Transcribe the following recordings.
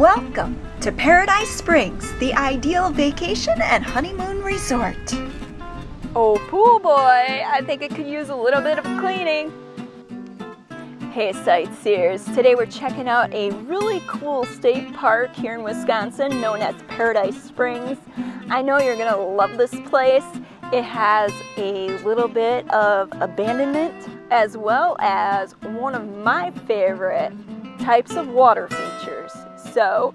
Welcome to Paradise Springs, the ideal vacation and honeymoon resort. Oh, pool boy, I think it could use a little bit of cleaning. Hey sightseers, today we're checking out a really cool state park here in Wisconsin known as Paradise Springs. I know you're gonna love this place. It has a little bit of abandonment as well as one of my favorite types of water features. So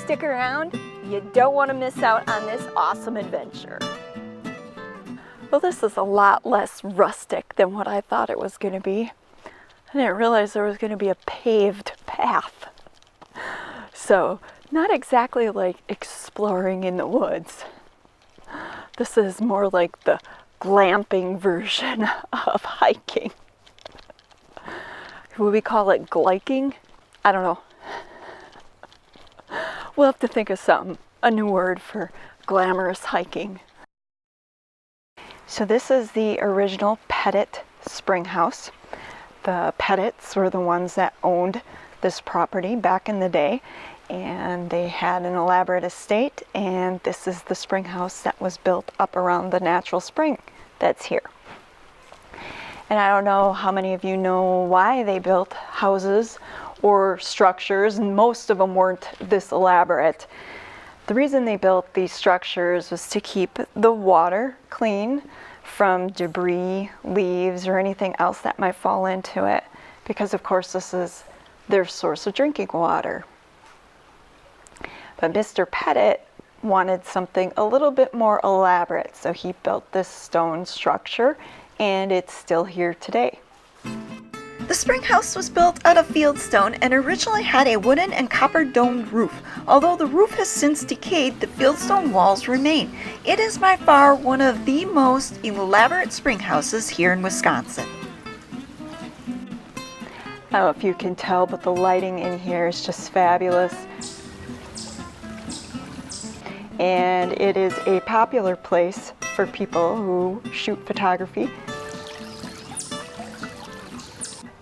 stick around, you don't want to miss out on this awesome adventure. Well, this is a lot less rustic than what I thought it was going to be. I didn't realize there was going to be a paved path. So, not exactly like exploring in the woods. This is more like the glamping version of hiking. Would we call it gliking? I don't know. We'll have to think of something, a new word for glamorous hiking. So this is the original Pettit spring house. The Pettits were the ones that owned this property back in the day, and they had an elaborate estate, and this is the spring house that was built up around the natural spring that's here. And I don't know how many of you know why they built houses or structures, and most of them weren't this elaborate. The reason they built these structures was to keep the water clean from debris, leaves, or anything else that might fall into it, because of course this is their source of drinking water. But Mr. Pettit wanted something a little bit more elaborate, so he built this stone structure, and it's still here today. The spring house was built out of fieldstone and originally had a wooden and copper domed roof. Although the roof has since decayed, the fieldstone walls remain. It is by far one of the most elaborate spring houses here in Wisconsin. I don't know if you can tell, but the lighting in here is just fabulous. And it is a popular place for people who shoot photography.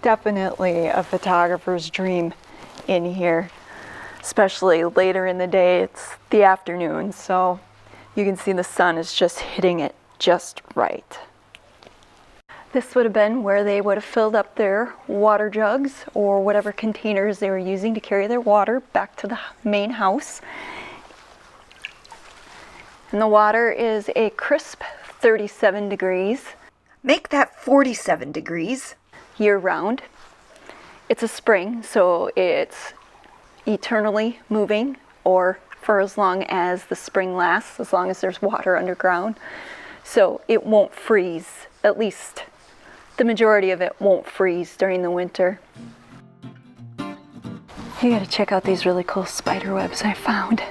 Definitely a photographer's dream in here, especially later in the day. It's the afternoon, so you can see the sun is just hitting it just right. This would have been where they would have filled up their water jugs or whatever containers they were using to carry their water back to the main house. And the water is a crisp 37 degrees. Make that 47 degrees. Year-round. It's a spring, so it's eternally moving, or for as long as the spring lasts, as long as there's water underground. So it won't freeze, at least the majority of it won't freeze during the winter. You gotta check out these really cool spider webs I found,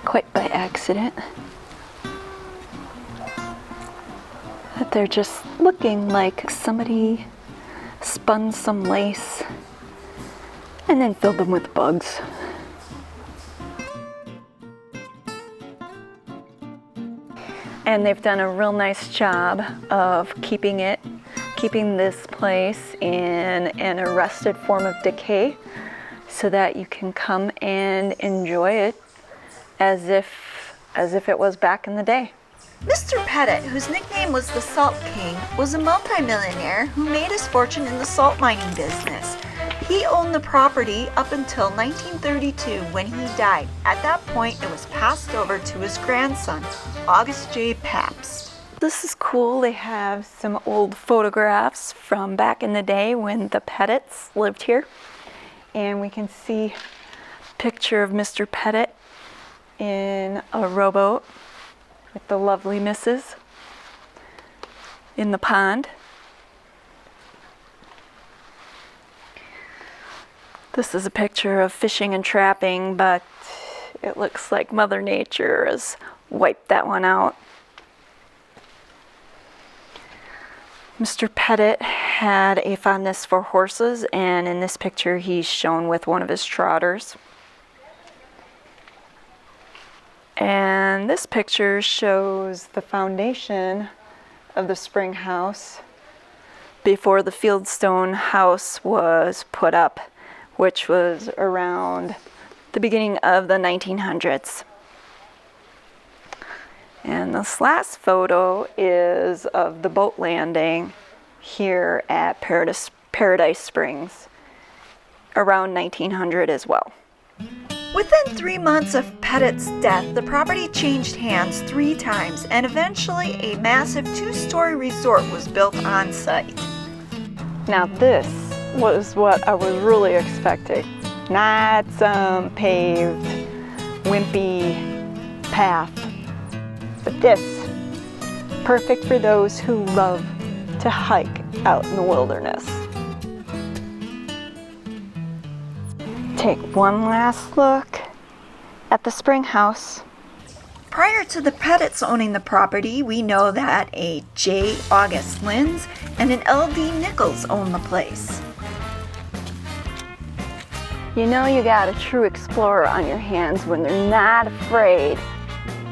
quite by accident. That they're just looking like somebody spun some lace and then filled them with bugs. And they've done a real nice job of keeping this place in an arrested form of decay so that you can come and enjoy it as if it was back in the day. Mr. Pettit, whose nickname was the Salt King, was a multimillionaire who made his fortune in the salt mining business. He owned the property up until 1932 when he died. At that point, it was passed over to his grandson, August J. Pabst. This is cool. They have some old photographs from back in the day when the Pettits lived here. And we can see a picture of Mr. Pettit in a rowboat with the lovely missus in the pond. This is a picture of fishing and trapping, but it looks like Mother Nature has wiped that one out. Mr. Pettit had a fondness for horses, and in this picture he's shown with one of his trotters. And this picture shows the foundation of the spring house before the fieldstone house was put up, which was around the beginning of the 1900s. And this last photo is of the boat landing here at Paradise Springs around 1900 as well. Within 3 months of Pettit's death, the property changed hands 3 times, and eventually a massive 2-story resort was built on site. Now this was what I was really expecting. Not some paved, wimpy path, but this, perfect for those who love to hike out in the wilderness. Take one last look at the spring house. Prior to the Pettits owning the property, we know that a J. August Linds and an L.D. Nichols owned the place. You know you got a true explorer on your hands when they're not afraid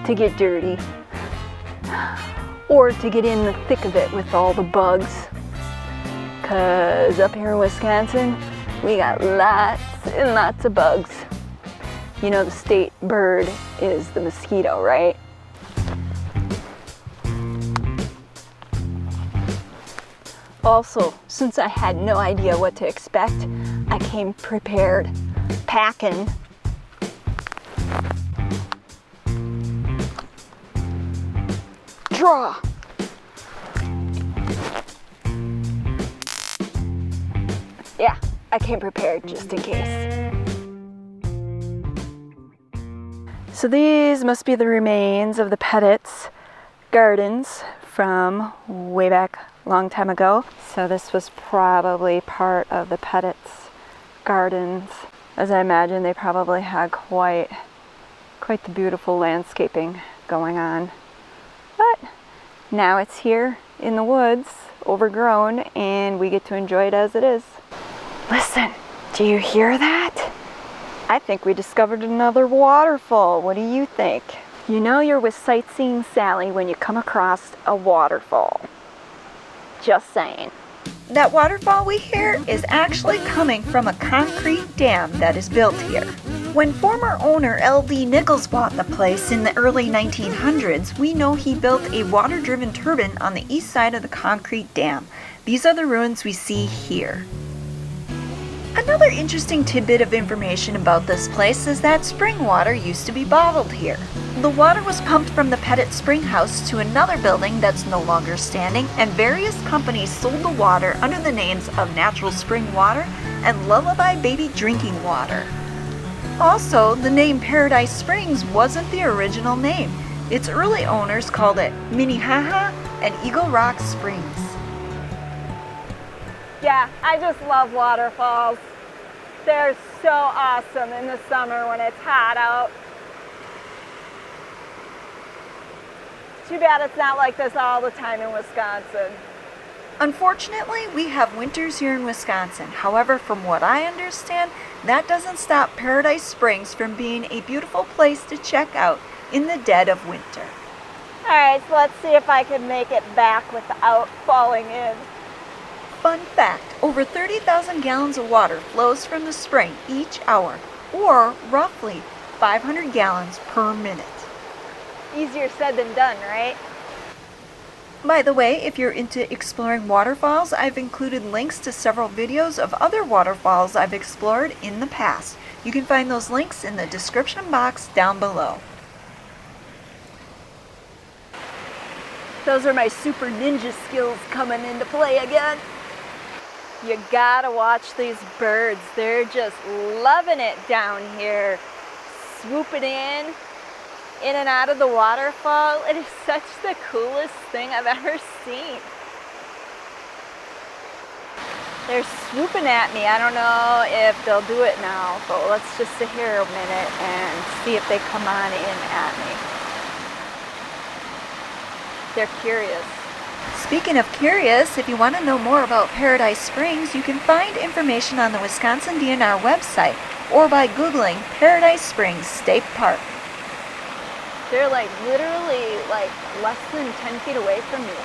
to get dirty or to get in the thick of it with all the bugs. 'Cause up here in Wisconsin, we got lots and lots of bugs. You know the state bird is the mosquito, right? Also, since I had no idea what to expect, I came prepared, packing. Draw! Yeah, I came prepared just in case. So these must be the remains of the Pettit's gardens from way back a long time ago. So this was probably part of the Pettit's gardens. As I imagine, they probably had quite the beautiful landscaping going on. But now it's here in the woods, overgrown, and we get to enjoy it as it is. Listen, do you hear that? I think we discovered another waterfall. What do you think? You know you're with Sightseeing Sally when you come across a waterfall. Just saying. That waterfall we hear is actually coming from a concrete dam that is built here. When former owner L.D. Nichols bought the place in the early 1900s, we know he built a water-driven turbine on the east side of the concrete dam. These are the ruins we see here. Another interesting tidbit of information about this place is that spring water used to be bottled here. The water was pumped from the Pettit spring house to another building that's no longer standing, and various companies sold the water under the names of Natural Spring Water and Lullaby Baby Drinking Water. Also, the name Paradise Springs wasn't the original name. Its early owners called it Minnehaha and Eagle Rock Springs. Yeah, I just love waterfalls. They're so awesome in the summer when it's hot out. Too bad it's not like this all the time in Wisconsin. Unfortunately, we have winters here in Wisconsin. However, from what I understand, that doesn't stop Paradise Springs from being a beautiful place to check out in the dead of winter. Alright, so let's see if I can make it back without falling in. Fun fact, over 30,000 gallons of water flows from the spring each hour, or roughly 500 gallons per minute. Easier said than done, right? By the way, if you're into exploring waterfalls, I've included links to several videos of other waterfalls I've explored in the past. You can find those links in the description box down below. Those are my super ninja skills coming into play again. You gotta watch these birds. They're just loving it down here. Swooping in and out of the waterfall. It is such the coolest thing I've ever seen. They're swooping at me. I don't know if they'll do it now, but let's just sit here a minute and see if they come on in at me. They're curious. Speaking of curious, if you want to know more about Paradise Springs, you can find information on the Wisconsin DNR website or by Googling Paradise Springs State Park. They're like literally like less than 10 feet away from me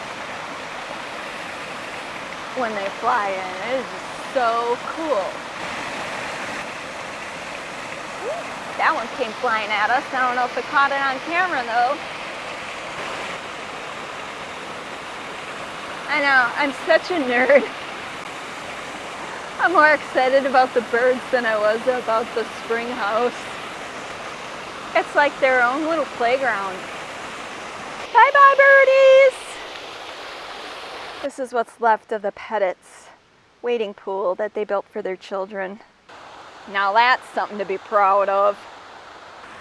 when they fly in. It is just so cool. That one came flying at us. I don't know if it caught it on camera though. I know, I'm such a nerd. I'm more excited about the birds than I was about the spring house. It's like their own little playground. Bye-bye, birdies! This is what's left of the Pettit's wading pool that they built for their children. Now that's something to be proud of.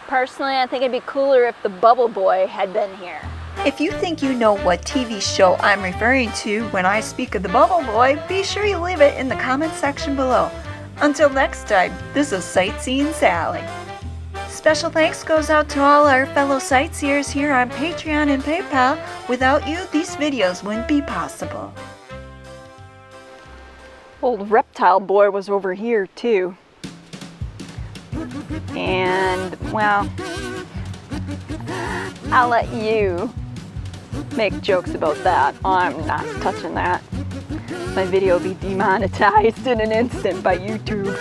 Personally, I think it'd be cooler if the Bubble Boy had been here. If you think you know what TV show I'm referring to when I speak of the Bubble Boy, be sure you leave it in the comments section below. Until next time, this is Sightseeing Sally. Special thanks goes out to all our fellow sightseers here on Patreon and PayPal. Without you, these videos wouldn't be possible. Old Reptile Boy was over here too. And, well, I'll let you make jokes about that. I'm not touching that. My video will be demonetized in an instant by YouTube.